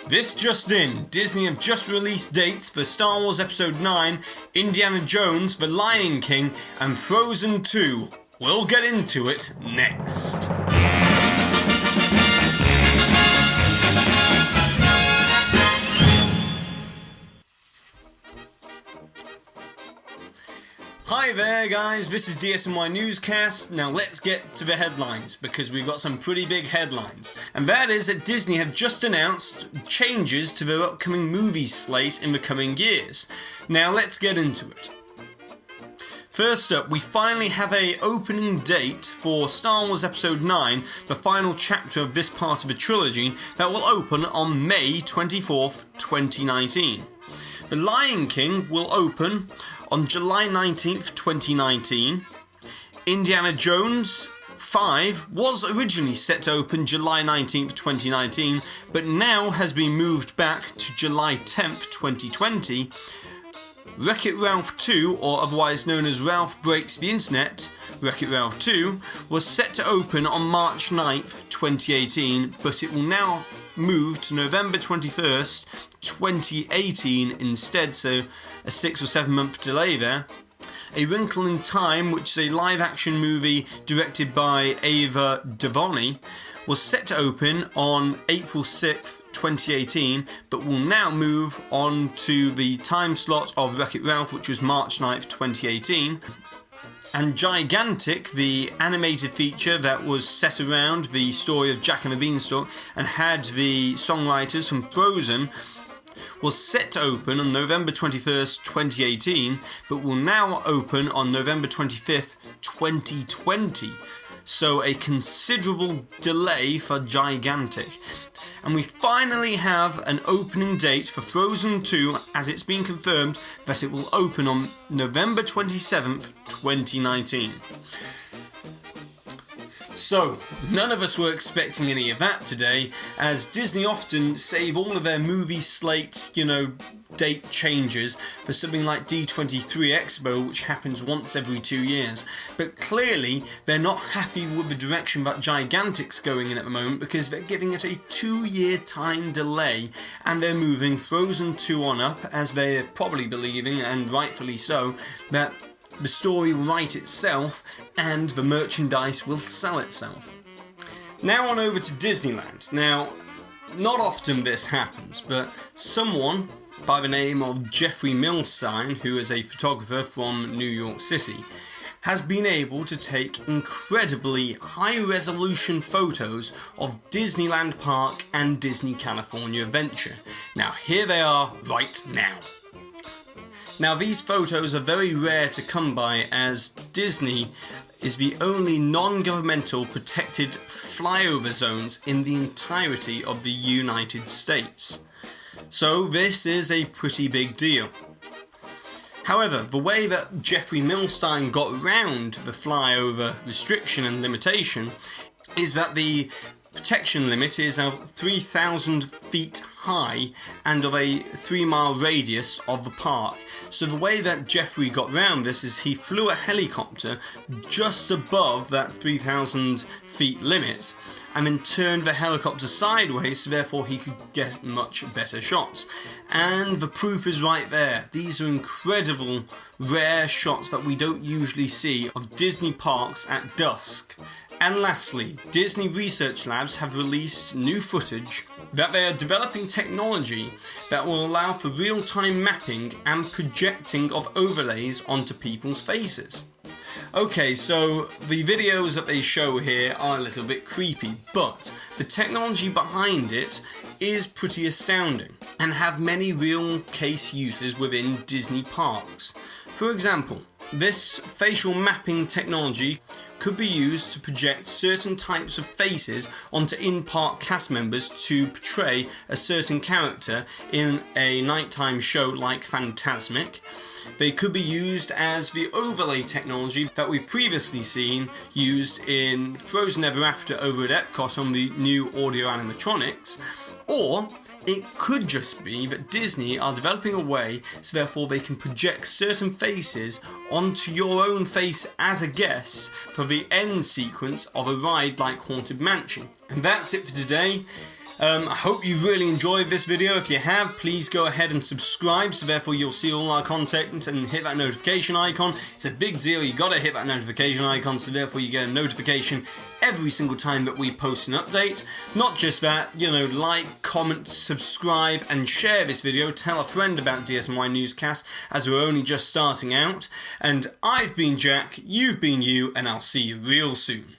This just in, Disney have just released dates for Star Wars Episode 9, Indiana Jones, The Lion King, and Frozen 2. We'll get into it next. Hi there guys, this is DSNY Newscast. Now let's get to the headlines, because we've got some pretty big headlines. And that is that Disney have just announced changes to their upcoming movie slate in the coming years. Now let's get into it. First up, we finally have an opening date for Star Wars Episode 9, the final chapter of this part of the trilogy, that will open on May 24th, 2019. The Lion King will open on July 19th, 2019. Indiana Jones 5 was originally set to open July 19th, 2019, but now has been moved back to July 10th, 2020. Wreck-It Ralph 2, or otherwise known as Ralph Breaks the Internet, Wreck-It Ralph 2, was set to open on March 9th, 2018, but it will now move to November 21st, 2018 instead, so a 6 or 7 month delay there. A Wrinkle in Time, which is a live action movie directed by Ava DuVernay, was set to open on April 6th, 2018, but will now move on to the time slot of Wreck-It Ralph, which was March 9th, 2018. And Gigantic, the animated feature that was set around the story of Jack and the Beanstalk and had the songwriters from Frozen, was set to open on November 21st, 2018, but will now open on November 25th, 2020. So a considerable delay for Gigantic. And we finally have an opening date for Frozen 2, as it's been confirmed that it will open on November 27th, 2019. So, none of us were expecting any of that today, as Disney often save all of their movie slate, date changes for something like D23 Expo, which happens once every 2 years. But clearly, they're not happy with the direction that Gigantic's going in at the moment, because they're giving it a 2-year time delay, and they're moving Frozen 2 on up, as they're probably believing, and rightfully so, that the story will write itself and the merchandise will sell itself. Now on over to Disneyland. Now, not often this happens, but someone by the name of Jeffrey Milstein, who is a photographer from New York City, has been able to take incredibly high-resolution photos of Disneyland Park and Disney California Adventure. Now, here they are right now. Now, these photos are very rare to come by, as Disney is the only non-governmental protected flyover zones in the entirety of the United States. So this is a pretty big deal. However, the way that Jeffrey Milstein got around the flyover restriction and limitation is that the protection limit is 3,000 feet high and of a 3-mile radius of the park. So the way that Jeffrey got around this is he flew a helicopter just above that 3,000 feet limit and then turned the helicopter sideways, so therefore he could get much better shots. And the proof is right there. These are incredible, rare shots that we don't usually see of Disney parks at dusk. And lastly, Disney Research Labs have released new footage that they are developing technology that will allow for real-time mapping and projecting of overlays onto people's faces. Okay, so the videos that they show here are a little bit creepy, but the technology behind it is pretty astounding and have many real case uses within Disney parks. For example, this facial mapping technology could be used to project certain types of faces onto in-park cast members to portray a certain character in a nighttime show like Fantasmic. They could be used as the overlay technology that we've previously seen used in Frozen Ever After over at Epcot on the new audio animatronics, or it could just be that Disney are developing a way so therefore they can project certain faces onto your own face as a guest for the end sequence of a ride like Haunted Mansion. And that's it for today. I hope you've really enjoyed this video. If you have, please go ahead and subscribe, so therefore you'll see all our content and hit that notification icon. It's a big deal, you gotta hit that notification icon, so therefore you get a notification every single time that we post an update. Not just that, like, comment, subscribe and share this video. Tell a friend about DSNY Newscast, as we're only just starting out. And I've been Jack, you've been you, and I'll see you real soon.